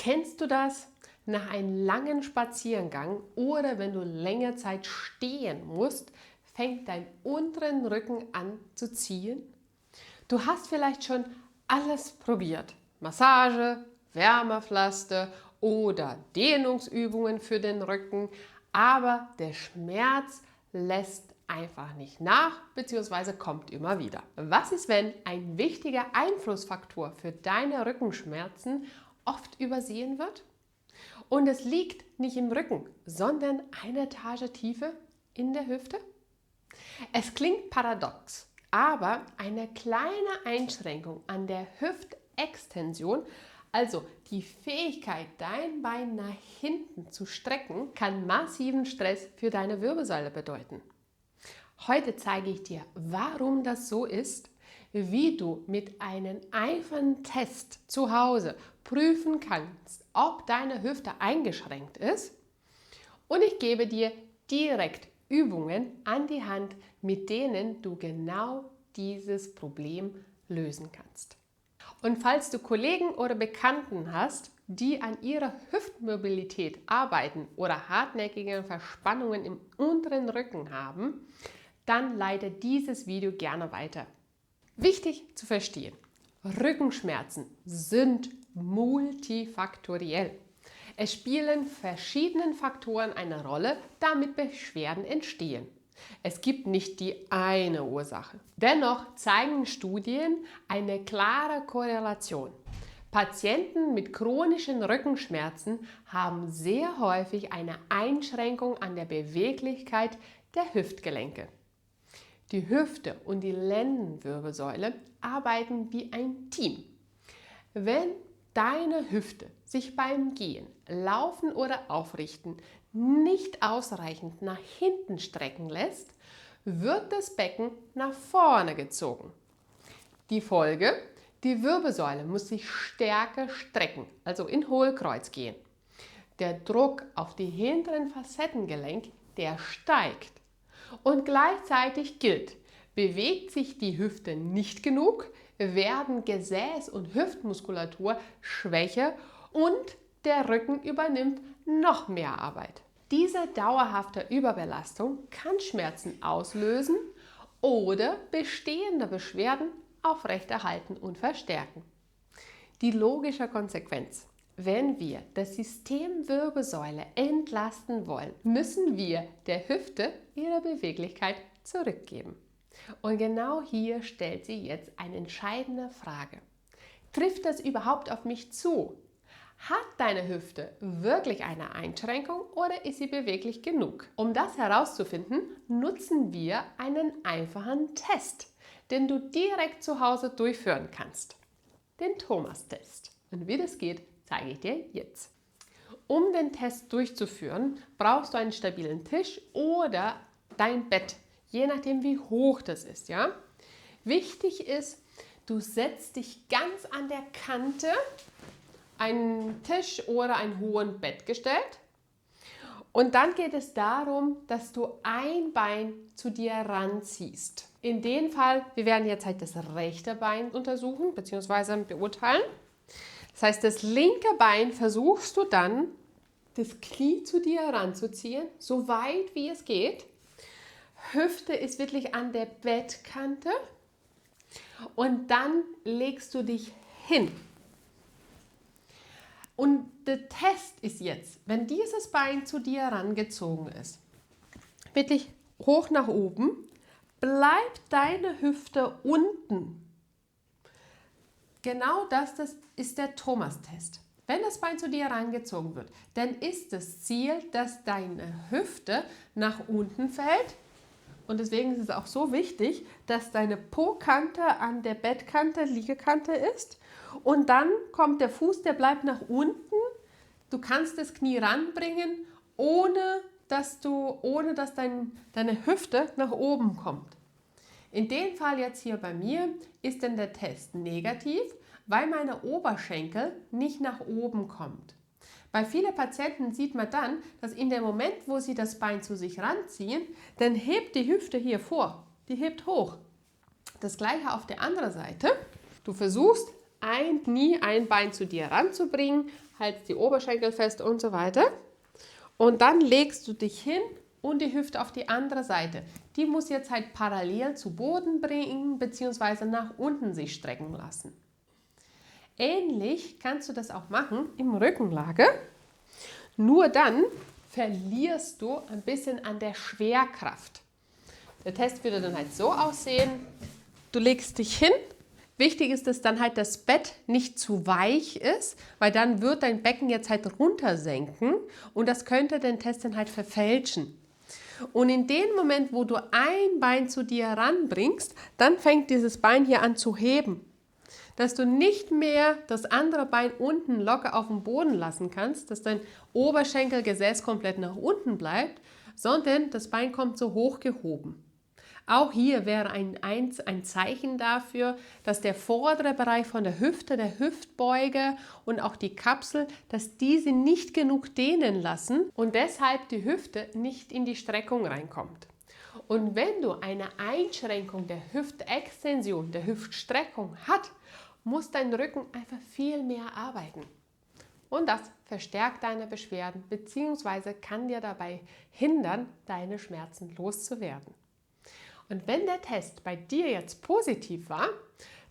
Kennst du das? Nach einem langen Spaziergang oder wenn du länger Zeit stehen musst, fängt dein unteren Rücken an zu ziehen? Du hast vielleicht schon alles probiert. Massage, Wärmepflaster oder Dehnungsübungen für den Rücken, aber der Schmerz lässt einfach nicht nach bzw. kommt immer wieder. Was ist, wenn ein wichtiger Einflussfaktor für deine Rückenschmerzen oft übersehen wird? Und es liegt nicht im Rücken, sondern eine Etage tiefer in der Hüfte? Es klingt paradox, aber eine kleine Einschränkung an der Hüftextension, also die Fähigkeit, dein Bein nach hinten zu strecken, kann massiven Stress für deine Wirbelsäule bedeuten. Heute zeige ich dir, warum das so ist, wie du mit einem einfachen Test zu Hause prüfen kannst, ob deine Hüfte eingeschränkt ist, und ich gebe dir direkt Übungen an die Hand, mit denen du genau dieses Problem lösen kannst. Und falls du Kollegen oder Bekannten hast, die an ihrer Hüftmobilität arbeiten oder hartnäckige Verspannungen im unteren Rücken haben, dann leite dieses Video gerne weiter. Wichtig zu verstehen: Rückenschmerzen sind multifaktoriell. Es spielen verschiedene Faktoren eine Rolle, damit Beschwerden entstehen. Es gibt nicht die eine Ursache. Dennoch zeigen Studien eine klare Korrelation. Patienten mit chronischen Rückenschmerzen haben sehr häufig eine Einschränkung an der Beweglichkeit der Hüftgelenke. Die Hüfte und die Lendenwirbelsäule arbeiten wie ein Team. Wenn deine Hüfte sich beim Gehen, Laufen oder Aufrichten nicht ausreichend nach hinten strecken lässt, wird das Becken nach vorne gezogen. Die Folge: Die Wirbelsäule muss sich stärker strecken, also in Hohlkreuz gehen. Der Druck auf die hinteren Facettengelenk, der steigt. Und gleichzeitig gilt: Bewegt sich die Hüfte nicht genug, werden Gesäß- und Hüftmuskulatur schwächer und der Rücken übernimmt noch mehr Arbeit. Diese dauerhafte Überbelastung kann Schmerzen auslösen oder bestehende Beschwerden aufrechterhalten und verstärken. Die logische Konsequenz: Wenn wir das System Wirbelsäule entlasten wollen, müssen wir der Hüfte ihre Beweglichkeit zurückgeben. Und genau hier stellt sie jetzt eine entscheidende Frage. Trifft das überhaupt auf mich zu? Hat deine Hüfte wirklich eine Einschränkung oder ist sie beweglich genug? Um das herauszufinden, nutzen wir einen einfachen Test, den du direkt zu Hause durchführen kannst. Den Thomas-Test. Und wie das geht, zeige ich dir jetzt. Um den Test durchzuführen, brauchst du einen stabilen Tisch oder dein Bett, je nachdem wie hoch das ist. Ja? Wichtig ist, du setzt dich ganz an der Kante, einen Tisch oder ein hohes Bett gestellt. Und dann geht es darum, dass du ein Bein zu dir ranziehst. In dem Fall, wir werden jetzt halt das rechte Bein untersuchen bzw. beurteilen. Das heißt, das linke Bein versuchst du dann, das Knie zu dir ranzuziehen, so weit wie es geht. Hüfte ist wirklich an der Bettkante und dann legst du dich hin. Und der Test ist jetzt, wenn dieses Bein zu dir rangezogen ist, wirklich hoch nach oben, bleibt deine Hüfte unten. Genau das ist der Thomas-Test. Wenn das Bein zu dir rangezogen wird, dann ist das Ziel, dass deine Hüfte nach unten fällt. Und deswegen ist es auch so wichtig, dass deine Po-Kante an der Bettkante, Liegekante ist. Und dann kommt der Fuß, der bleibt nach unten. Du kannst das Knie ranbringen, ohne dass deine Hüfte nach oben kommt. In dem Fall jetzt hier bei mir ist denn der Test negativ, weil meine Oberschenkel nicht nach oben kommt. Bei vielen Patienten sieht man dann, dass in dem Moment, wo sie das Bein zu sich ranziehen, dann hebt die Hüfte hier vor, die hebt hoch. Das gleiche auf der anderen Seite. Du versuchst ein Knie, ein Bein zu dir ranzubringen, haltst die Oberschenkel fest und so weiter. Und dann legst du dich hin und die Hüfte auf die andere Seite. Die muss jetzt halt parallel zu Boden bringen bzw. nach unten sich strecken lassen. Ähnlich kannst du das auch machen im Rückenlage. Nur dann verlierst du ein bisschen an der Schwerkraft. Der Test würde dann halt so aussehen, du legst dich hin. Wichtig ist, dass dann halt das Bett nicht zu weich ist, weil dann wird dein Becken jetzt halt runtersenken und das könnte den Test dann halt verfälschen. Und in dem Moment, wo du ein Bein zu dir ranbringst, dann fängt dieses Bein hier an zu heben. Dass du nicht mehr das andere Bein unten locker auf dem Boden lassen kannst, dass dein Oberschenkelgesäß komplett nach unten bleibt, sondern das Bein kommt so hochgehoben. Auch hier wäre ein Zeichen dafür, dass der vordere Bereich von der Hüfte, der Hüftbeuge und auch die Kapsel, dass diese nicht genug dehnen lassen und deshalb die Hüfte nicht in die Streckung reinkommt. Und wenn du eine Einschränkung der Hüftextension, der Hüftstreckung hast, muss dein Rücken einfach viel mehr arbeiten. Und das verstärkt deine Beschwerden bzw. kann dir dabei hindern, deine Schmerzen loszuwerden. Und wenn der Test bei dir jetzt positiv war,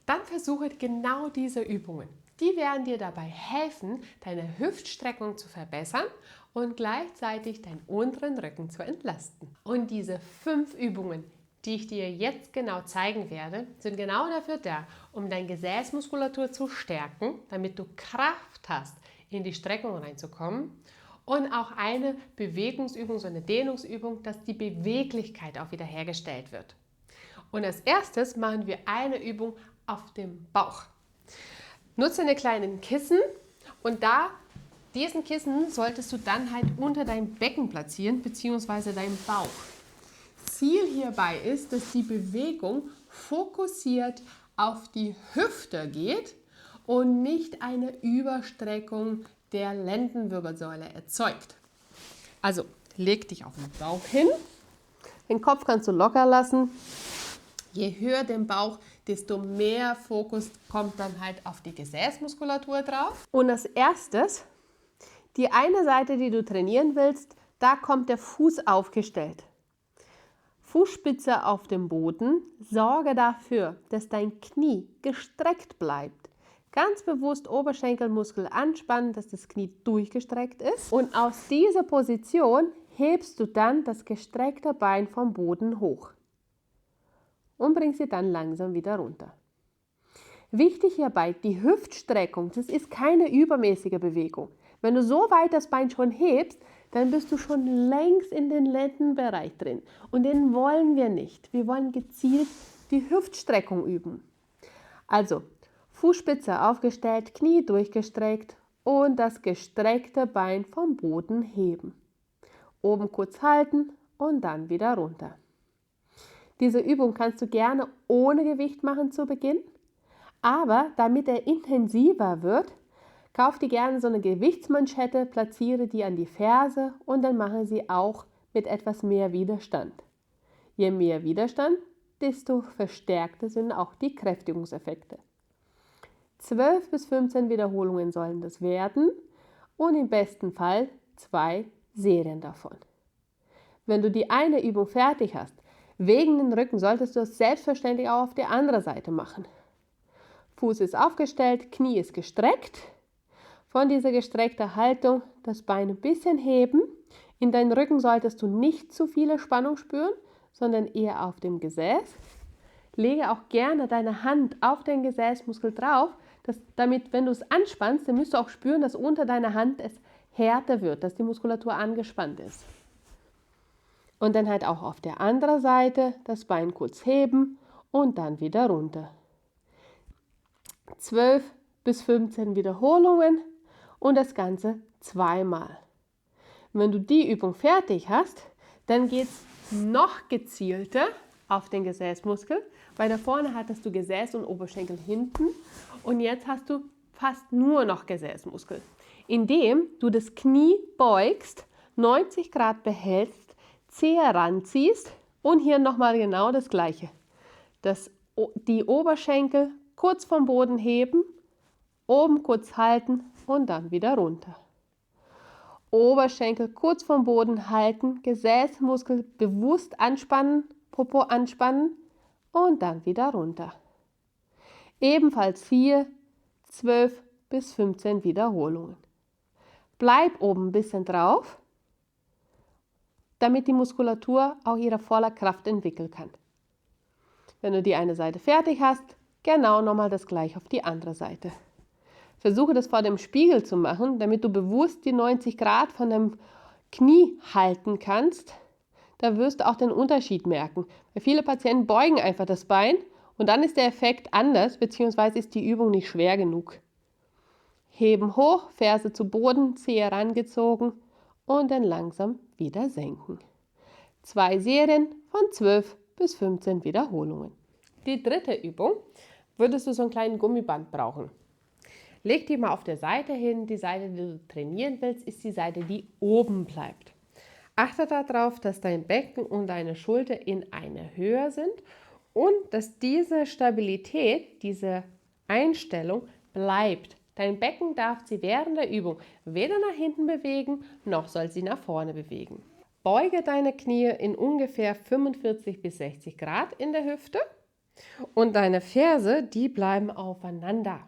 dann versuche genau diese Übungen. Die werden dir dabei helfen, deine Hüftstreckung zu verbessern und gleichzeitig deinen unteren Rücken zu entlasten. Und diese 5 Übungen, die ich dir jetzt genau zeigen werde, sind genau dafür da, um deine Gesäßmuskulatur zu stärken, damit du Kraft hast, in die Streckung reinzukommen. Und auch eine Bewegungsübung, so eine Dehnungsübung, dass die Beweglichkeit auch wieder hergestellt wird. Und als erstes machen wir eine Übung auf dem Bauch. Nutze eine kleine Kissen und diesen Kissen solltest du dann halt unter deinem Becken platzieren bzw. deinem Bauch. Ziel hierbei ist, dass die Bewegung fokussiert auf die Hüfte geht und nicht eine Überstreckung der Lendenwirbelsäule erzeugt. Also leg dich auf den Bauch hin, den Kopf kannst du locker lassen. Je höher der Bauch, desto mehr Fokus kommt dann halt auf die Gesäßmuskulatur drauf. Und als erstes, die eine Seite, die du trainieren willst, da kommt der Fuß aufgestellt. Fußspitze auf dem Boden, sorge dafür, dass dein Knie gestreckt bleibt. Ganz bewusst Oberschenkelmuskel anspannen, dass das Knie durchgestreckt ist. Und aus dieser Position hebst du dann das gestreckte Bein vom Boden hoch und bringst sie dann langsam wieder runter. Wichtig hierbei, die Hüftstreckung, das ist keine übermäßige Bewegung. Wenn du so weit das Bein schon hebst, dann bist du schon längst in den Lendenbereich drin. Und den wollen wir nicht. Wir wollen gezielt die Hüftstreckung üben. Also, Fußspitze aufgestellt, Knie durchgestreckt und das gestreckte Bein vom Boden heben. Oben kurz halten und dann wieder runter. Diese Übung kannst du gerne ohne Gewicht machen zu Beginn, aber damit er intensiver wird, kauf dir gerne so eine Gewichtsmanschette, platziere die an die Ferse und dann mache sie auch mit etwas mehr Widerstand. Je mehr Widerstand, desto verstärkter sind auch die Kräftigungseffekte. 12 bis 15 Wiederholungen sollen das werden und im besten Fall 2 Serien davon. Wenn du die eine Übung fertig hast, wegen den Rücken solltest du es selbstverständlich auch auf der anderen Seite machen. Fuß ist aufgestellt, Knie ist gestreckt. Von dieser gestreckten Haltung das Bein ein bisschen heben. In deinen Rücken solltest du nicht zu viele Spannung spüren, sondern eher auf dem Gesäß. Lege auch gerne deine Hand auf den Gesäßmuskel drauf, damit, wenn du es anspannst, dann müsst du auch spüren, dass unter deiner Hand es härter wird, dass die Muskulatur angespannt ist. Und dann halt auch auf der anderen Seite das Bein kurz heben und dann wieder runter. 12 bis 15 Wiederholungen und das Ganze 2-mal. Wenn du die Übung fertig hast, dann geht es noch gezielter auf den Gesäßmuskel, weil da vorne hattest du Gesäß und Oberschenkel hinten und jetzt hast du fast nur noch Gesäßmuskel. Indem du das Knie beugst, 90 Grad behältst, Zehe ranziehst und hier nochmal genau das Gleiche. Die Oberschenkel kurz vom Boden heben Oben kurz halten und dann wieder runter. Oberschenkel kurz vom Boden halten, Gesäßmuskel bewusst anspannen, Popo anspannen und dann wieder runter. Ebenfalls 4, 12 bis 15 Wiederholungen. Bleib oben ein bisschen drauf, damit die Muskulatur auch ihre volle Kraft entwickeln kann. Wenn du die eine Seite fertig hast, genau nochmal das gleiche auf die andere Seite. Versuche das vor dem Spiegel zu machen, damit du bewusst die 90 Grad von deinem Knie halten kannst. Da wirst du auch den Unterschied merken. Weil viele Patienten beugen einfach das Bein und dann ist der Effekt anders, beziehungsweise ist die Übung nicht schwer genug. Heben hoch, Ferse zu Boden, Zehe rangezogen und dann langsam wieder senken. 2 Serien von 12 bis 15 Wiederholungen. Die dritte Übung würdest du so einen kleinen Gummiband brauchen. Leg die mal auf der Seite hin. Die Seite, die du trainieren willst, ist die Seite, die oben bleibt. Achte darauf, dass dein Becken und deine Schulter in einer Höhe sind und dass diese Stabilität, diese Einstellung bleibt. Dein Becken darf sie während der Übung weder nach hinten bewegen, noch soll sie nach vorne bewegen. Beuge deine Knie in ungefähr 45 bis 60 Grad in der Hüfte und deine Ferse, die bleiben aufeinander.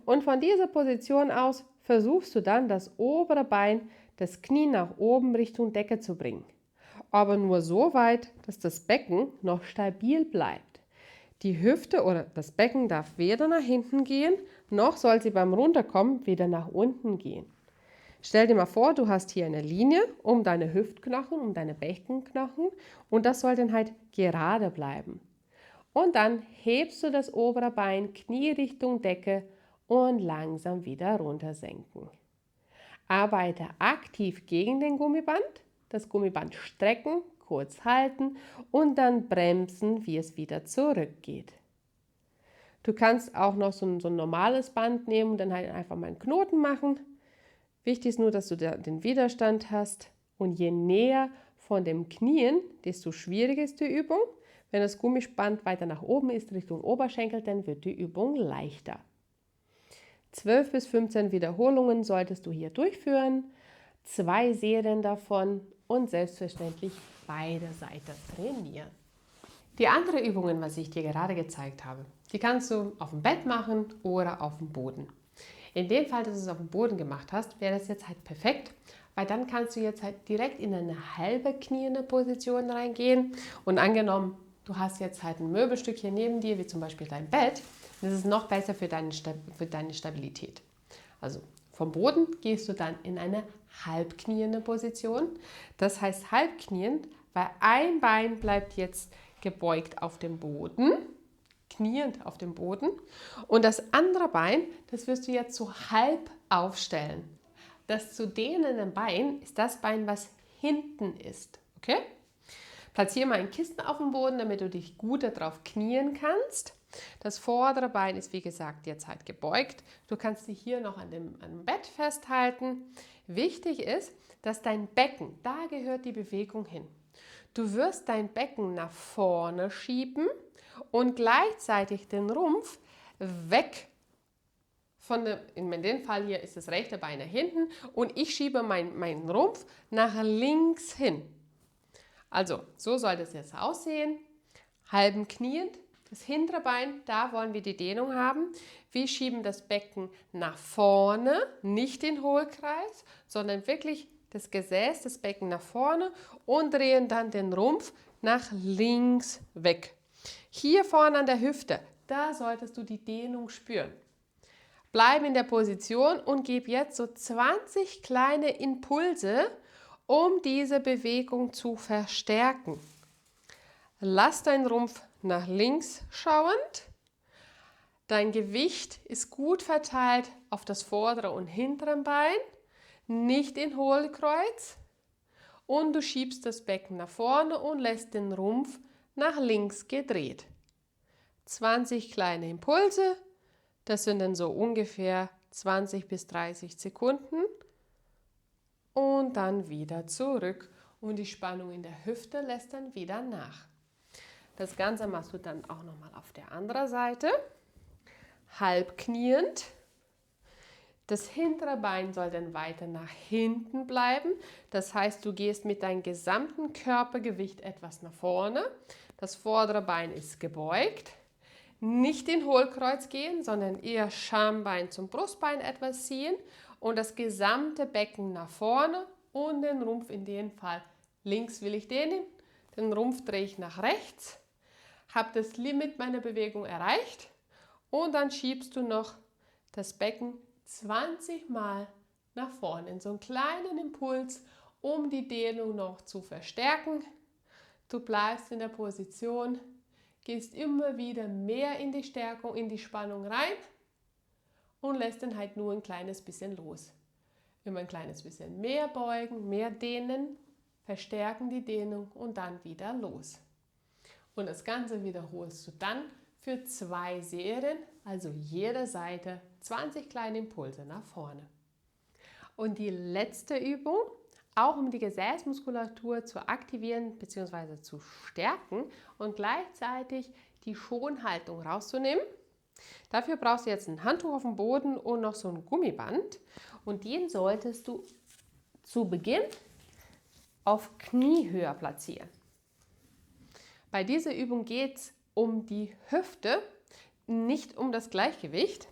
Und von dieser Position aus versuchst du dann, das obere Bein, das Knie nach oben Richtung Decke zu bringen. Aber nur so weit, dass das Becken noch stabil bleibt. Die Hüfte oder das Becken darf weder nach hinten gehen, noch soll sie beim Runterkommen wieder nach unten gehen. Stell dir mal vor, du hast hier eine Linie um deine Hüftknochen, um deine Beckenknochen und das soll dann halt gerade bleiben. Und dann hebst du das obere Bein, Knie Richtung Decke und langsam wieder runter senken. Arbeite aktiv gegen den Gummiband, das Gummiband strecken, kurz halten und dann bremsen, wie es wieder zurückgeht. Du kannst auch noch so ein normales Band nehmen und dann halt einfach mal einen Knoten machen. Wichtig ist nur, dass du den Widerstand hast und je näher von dem Knien, desto schwieriger ist die Übung. Wenn das Gummiband weiter nach oben ist, Richtung Oberschenkel, dann wird die Übung leichter. 12 bis 15 Wiederholungen solltest du hier durchführen, 2 Serien davon und selbstverständlich beide Seiten trainieren. Die anderen Übungen, was ich dir gerade gezeigt habe, die kannst du auf dem Bett machen oder auf dem Boden. In dem Fall, dass du es auf dem Boden gemacht hast, wäre das jetzt halt perfekt, weil dann kannst du jetzt halt direkt in eine halbe kniende Position reingehen und angenommen, du hast jetzt halt ein Möbelstück hier neben dir, wie zum Beispiel dein Bett, das ist noch besser für deine Stabilität. Also vom Boden gehst du dann in eine halbkniende Position. Das heißt halbkniend, weil ein Bein bleibt jetzt gebeugt auf dem Boden, kniend auf dem Boden und das andere Bein, das wirst du jetzt so halb aufstellen. Das zu dehnende Bein ist das Bein, was hinten ist. Okay? Platziere mal ein Kissen auf dem Boden, damit du dich gut darauf knien kannst. Das vordere Bein ist wie gesagt jetzt halt gebeugt. Du kannst dich hier noch an dem Bett festhalten. Wichtig ist, dass dein Becken, da gehört die Bewegung hin. Du wirst dein Becken nach vorne schieben und gleichzeitig den Rumpf weg von dem, in dem Fall hier ist das rechte Bein nach hinten und ich schiebe meinen Rumpf nach links hin. Also, so soll das jetzt aussehen. Halben kniend, das hintere Bein, da wollen wir die Dehnung haben. Wir schieben das Becken nach vorne, nicht den Hohlkreis, sondern wirklich das Gesäß, das Becken nach vorne und drehen dann den Rumpf nach links weg. Hier vorne an der Hüfte, da solltest du die Dehnung spüren. Bleib in der Position und gib jetzt so 20 kleine Impulse, um diese Bewegung zu verstärken. Lass deinen Rumpf nach links schauend. Dein Gewicht ist gut verteilt auf das vordere und hintere Bein, nicht in Hohlkreuz. Und du schiebst das Becken nach vorne und lässt den Rumpf nach links gedreht. 20 kleine Impulse, das sind dann so ungefähr 20 bis 30 Sekunden. Und dann wieder zurück und die Spannung in der Hüfte lässt dann wieder nach. Das Ganze machst du dann auch nochmal auf der anderen Seite, halb kniend, Das hintere Bein soll dann weiter nach hinten bleiben. Das heißt, du gehst mit deinem gesamten Körpergewicht etwas nach vorne. Das vordere Bein ist gebeugt. Nicht in Hohlkreuz gehen, sondern eher Schambein zum Brustbein etwas ziehen und das gesamte Becken nach vorne und den Rumpf in dem Fall links will ich dehnen. Den Rumpf drehe ich nach rechts, habe das Limit meiner Bewegung erreicht und dann schiebst du noch das Becken 20 Mal nach vorne in so einen kleinen Impuls, um die Dehnung noch zu verstärken. Du bleibst in der Position, gehst immer wieder mehr in die Stärkung, in die Spannung rein und lässt dann halt nur ein kleines bisschen los. Immer ein kleines bisschen mehr beugen, mehr dehnen, verstärken die Dehnung und dann wieder los. Und das Ganze wiederholst du dann für 2 Serien, also jede Seite 20 kleine Impulse nach vorne. Und die letzte Übung, auch um die Gesäßmuskulatur zu aktivieren bzw. zu stärken und gleichzeitig die Schonhaltung rauszunehmen. Dafür brauchst du jetzt ein Handtuch auf dem Boden und noch so ein Gummiband. Und den solltest du zu Beginn auf Kniehöhe platzieren. Bei dieser Übung geht es um die Hüfte, nicht um das Gleichgewicht.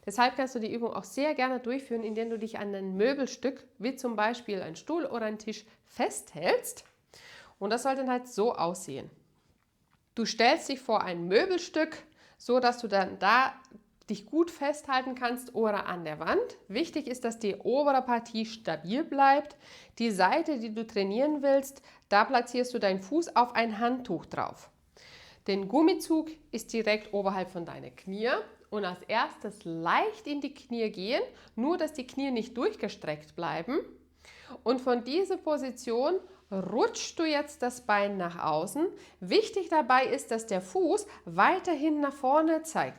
Deshalb kannst du die Übung auch sehr gerne durchführen, indem du dich an ein Möbelstück, wie zum Beispiel ein Stuhl oder ein Tisch, festhältst. Und das soll dann halt so aussehen. Du stellst dich vor ein Möbelstück, so dass du dann da dich gut festhalten kannst oder an der Wand. Wichtig ist, dass die obere Partie stabil bleibt. Die Seite, die du trainieren willst, da platzierst du deinen Fuß auf ein Handtuch drauf. Den Gummizug ist direkt oberhalb von deinen Knie und als erstes leicht in die Knie gehen, nur dass die Knie nicht durchgestreckt bleiben. Und von dieser Position rutschst du jetzt das Bein nach außen. Wichtig dabei ist, dass der Fuß weiterhin nach vorne zeigt.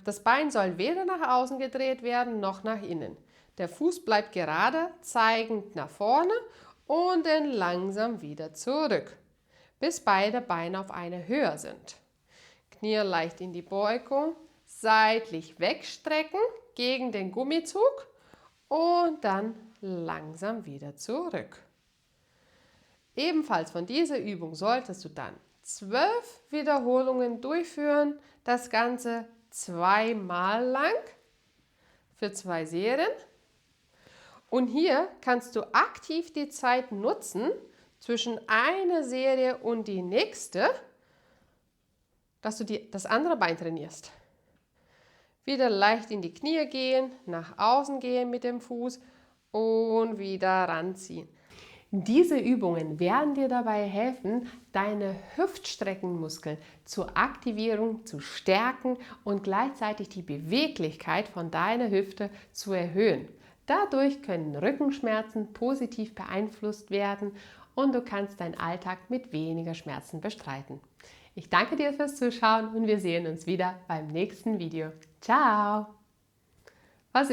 Das Bein soll weder nach außen gedreht werden noch nach innen. Der Fuß bleibt gerade, zeigend nach vorne und dann langsam wieder zurück, bis beide Beine auf einer Höhe sind. Knie leicht in die Beugung, seitlich wegstrecken gegen den Gummizug und dann langsam wieder zurück. Ebenfalls von dieser Übung solltest du dann 12 Wiederholungen durchführen, das Ganze 2 Mal lang für 2 Serien. Und hier kannst du aktiv die Zeit nutzen zwischen einer Serie und die nächste, dass du das andere Bein trainierst. Wieder leicht in die Knie gehen, nach außen gehen mit dem Fuß und wieder ranziehen. Diese Übungen werden dir dabei helfen, deine Hüftstreckenmuskeln zur Aktivierung zu stärken und gleichzeitig die Beweglichkeit von deiner Hüfte zu erhöhen. Dadurch können Rückenschmerzen positiv beeinflusst werden und du kannst deinen Alltag mit weniger Schmerzen bestreiten. Ich danke dir fürs Zuschauen und wir sehen uns wieder beim nächsten Video. Ciao! Was ist